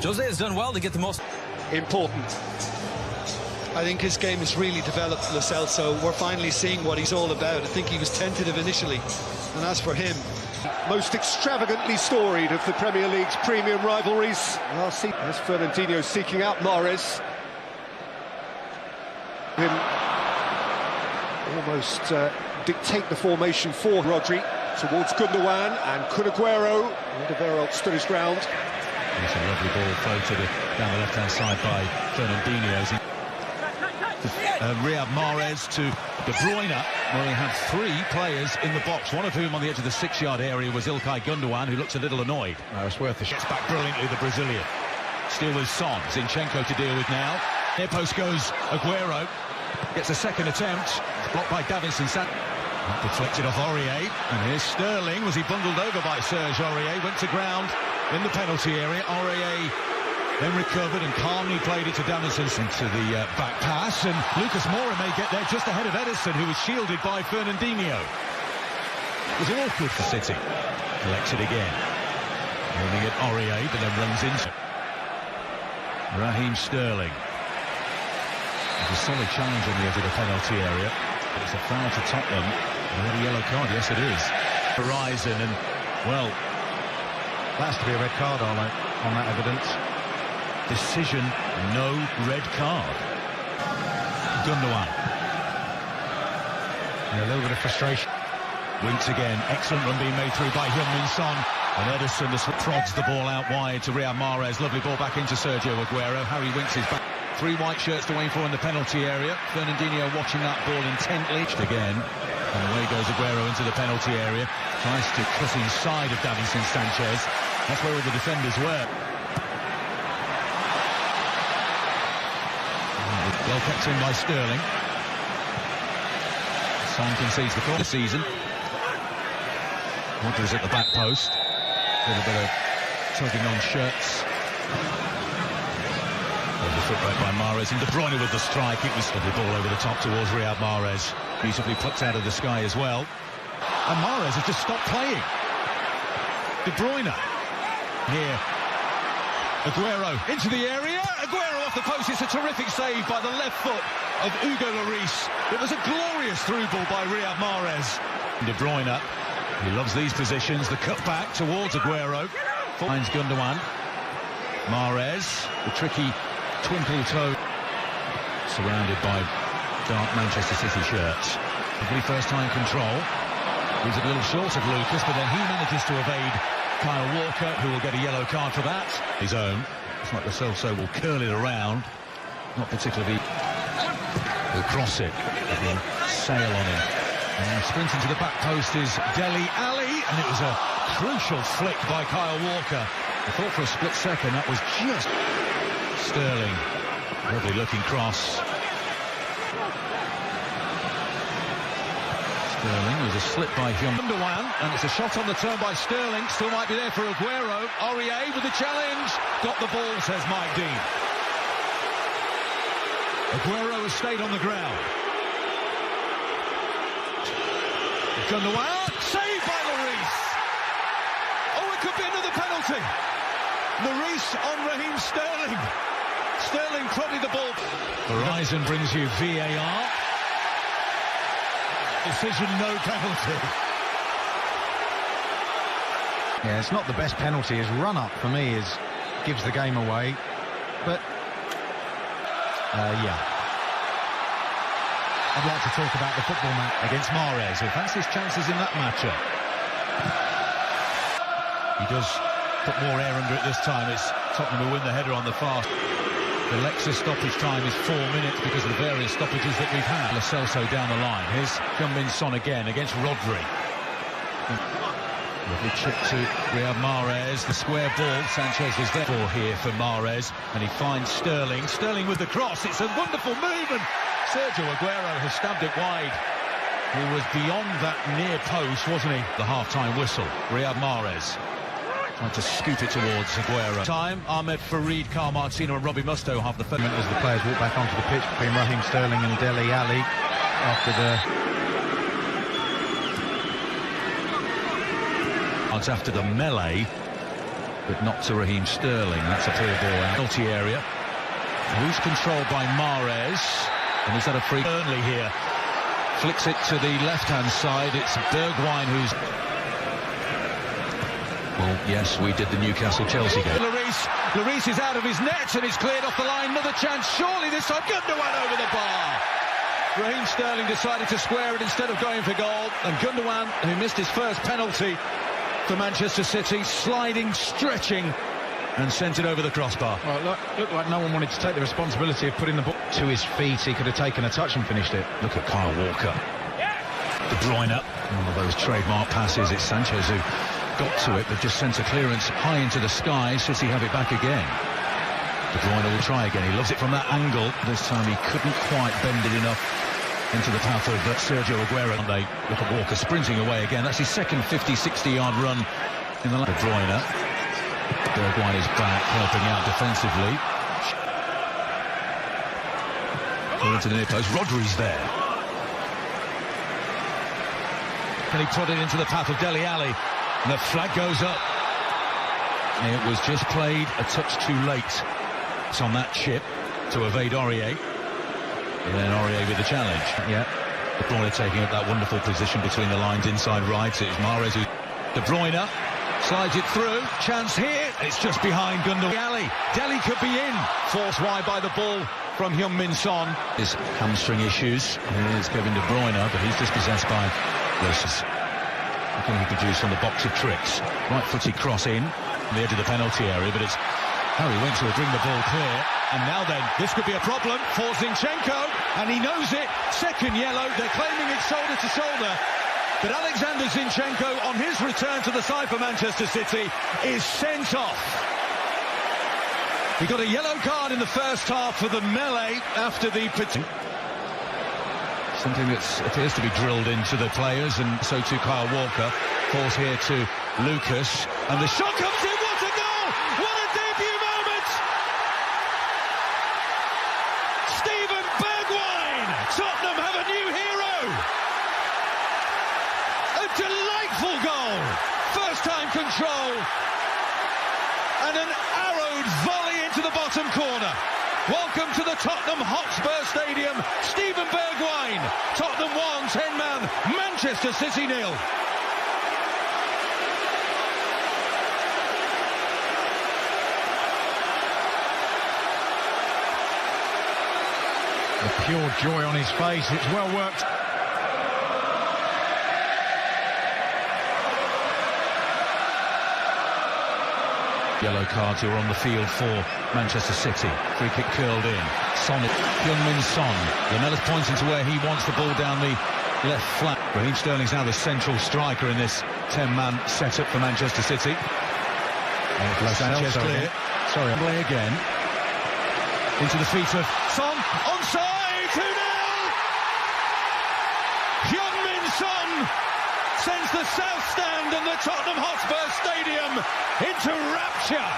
Jose has done well to get the most important. I think his game has really developed, Lo Celso. We're finally seeing what he's all about. I think he was tentative initially, and as for him, most extravagantly storied of the Premier League's premium rivalries. Last season, as Fernandinho seeking out Mahrez. Him almost dictate the formation for Rodri towards Gundogan and Kun Aguero. Alderweireld stood his ground. It's a lovely ball floated down the left-hand side by Fernandinho. Riyad Mahrez to De Bruyne. Well, he had three players in the box, one of whom on the edge of the 6-yard area was Ilkay Gundogan, who looks a little annoyed. It's worth the shots back brilliantly, the Brazilian. Still with Son. Zinchenko to deal with now. Near post goes Aguero. Gets a second attempt. Blocked by Davinson Sanchez. Deflected off Aurier. And here's Sterling. Was he bundled over by Serge Aurier? Went to ground in the penalty area. Aurier then recovered and calmly played it to Davinson into the back pass. And Lucas Moura may get there just ahead of Ederson, who was shielded by Fernandinho. It was awkward for City. Collects it again. Holding it Aurier, but then runs into Raheem Sterling. There's a solid challenge on the edge of the penalty area. It's a foul to Tottenham. A yellow card, yes it is. Horizon, and well, that has to be a red card on that evidence. Decision, no red card. Gundogan. A little bit of frustration. Winks again, excellent run being made through by HEUNG-MIN Son. And Ederson just prods the ball out wide to Riyad Mahrez. Lovely ball back into Sergio Aguero. Harry Winks is back. Three white shirts to aim for in the penalty area. Fernandinho watching that ball intently. Again, and away goes Aguero into the penalty area. Tries to cut inside of Davinson Sanchez. That's where all the defenders were. Well kept in by Sterling. Son concedes the corner season. Rodri's at the back post. A little bit of tugging on shirts. The foot break by Mahrez, and De Bruyne with the strike. It was the ball over the top towards Riyad Mahrez. Beautifully plucked out of the sky as well. And Mahrez has just stopped playing. De Bruyne. Here. Aguero into the area. Aguero off the post. It's a terrific save by the left foot of Hugo Lloris. It was a glorious through ball by Riyad Mahrez. De Bruyne. He loves these positions. The cut back towards Aguero. Finds Gundogan. Mahrez. The tricky twinkle toe. Surrounded by dark Manchester City shirts. Lovely first time control. Leaves it a little short of Lucas, but then he manages to evade Kyle Walker, who will get a yellow card for that. His own. It's like Lo Celso will curl it around. Not particularly. He'll cross it. He'll sail on him. And sprinting to the back post is Dele Alli, and it was a crucial flick by Kyle Walker. I thought for a split second that was just Sterling. Lovely looking cross. Sterling was a slip by Gundogan, and it's a shot on the turn by Sterling. Still might be there for Aguero. Aurier with the challenge. Got the ball, says Mike Dean. Aguero has stayed on the ground. Gundogan, saved by Lloris. Oh, it could be another penalty. Lloris on Raheem Sterling. Sterling prodded the ball. Horizon brings you VAR. Decision, no penalty. Yeah, it's not the best penalty. His run-up, for me, gives the game away. But, yeah. I'd like to talk about the football match Against Mahrez, who fancies chances in that matchup. He does put more air under it this time. It's Tottenham who win the header on the far. The Lexus stoppage time is 4 minutes because of the various stoppages that we've had. Lo Celso down the line. Here's HEUNG-MIN Son again against Rodri. Lovely chip to Riyad Mahrez. The square ball. Sanchez was there for here for Mahrez. And he finds Sterling. Sterling with the cross. It's a wonderful move. And Sergio Aguero has stabbed it wide. He was beyond that near post, wasn't he? The half-time whistle. Riyad Mahrez trying to scoop it towards Aguero. Time, Ahmed Farid, Carl Martino and Robbie Mustoe have the first. as the players walk back onto the pitch between Raheem Sterling and Dele Alli after the melee. but not to Raheem Sterling. That's a poor ball out. Penalty area. Loose control by Mahrez. And is that a free? Burnley here. Flicks it to the left-hand side. It's Bergwijn who's... Well, yes, we did the Newcastle-Chelsea game. Lloris is out of his net and it's cleared off the line. Another chance, surely this time. Gundogan over the bar. Raheem Sterling decided to square it instead of going for goal. And Gundogan, who missed his first penalty for Manchester City, sliding, stretching, and sent it over the crossbar. Well, looked like no one wanted to take the responsibility of putting the ball to his feet. He could have taken a touch and finished it. Look at Kyle Walker. De Bruyne. One of those trademark passes. It's Sanchez who got to it, but just sent a clearance high into the sky. City have it back again. De Bruyne will try again. He loves it from that angle. This time he couldn't quite bend it enough into the path of Sergio Aguero. And they look at Walker sprinting away again. That's his second 50-60-yard run in the De Bruyne. Bergwijn is back, helping out defensively. Into the near post. Rodri's there. Can he prod it into the path of Dele Alli? And the flag goes up. It was just played a touch too late. It's on that chip to evade Aurier. And then Aurier with the challenge. Yeah. De Bruyne taking up that wonderful position between the lines inside right. It's Mahrez who... De Bruyne slides it through. Chance here. It's just behind Gundogan. Dele could be in. Forced wide by the ball from HEUNG-MIN Son. His hamstring issues. Here's Kevin De Bruyne, but he's dispossessed by this. What can he produce on the box of tricks? Right-footed cross in on the edge of the penalty area, but it's Harry Winks will bring the ball clear. And now then, this could be a problem for Zinchenko, and he knows it. Second yellow. They're claiming it's shoulder to shoulder. But Alexander Zinchenko, on his return to the side for Manchester City, is sent off. He got a yellow card in the first half for the melee after the... Something that appears to be drilled into the players, and so too Kyle Walker. Falls here to Lucas, and the shot comes in. What a goal! What a debut moment! Steven Bergwijn! Tottenham have a new hero! A delightful goal! First-time control, and an arrowed volley into the bottom corner. Welcome to the Tottenham Hotspur Stadium. Steven Bergwijn. Tottenham 1, 10-man. Manchester City 0. The pure joy on his face. It's well worked. Yellow cards who are on the field for Manchester City. Free kick curled in. Son, HEUNG-MIN Son. Lamella's pointing to where he wants the ball down the left flank. Raheem Sterling's now the central striker in this 10-man setup for Manchester City. Sanchez clear. Sorry, play again. Into the feet of Son. Onside! 2-0! HEUNG-MIN Son sends the South Stand and the Tottenham Hotspur Stadium into rapture.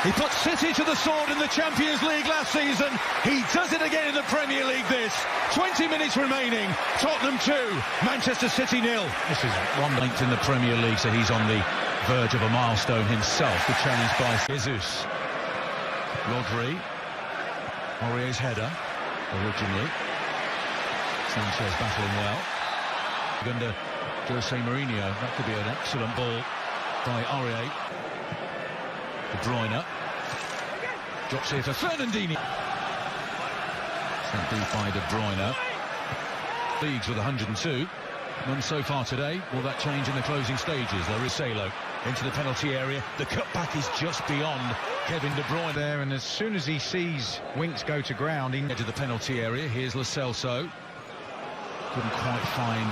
He put City to the sword in the Champions League last season. He does it again in the Premier League this. 20 minutes remaining. Tottenham 2, Manchester City 0. This is one linked in the Premier League, so he's on the verge of a milestone himself. The challenge by Jesus. Rodri. Aurier's header, originally. Sanchez battling well. Under Jose Mourinho, that could be an excellent ball by Aurier. De Bruyne. Drops here for Fernandinho. Sent deep by De Bruyne. Leagues with 102. None so far today. Will that change in the closing stages? Larissalo into the penalty area. The cutback is just beyond Kevin De Bruyne there, and as soon as he sees Winks go to ground, he into the penalty area. Here's Lo Celso. Couldn't quite find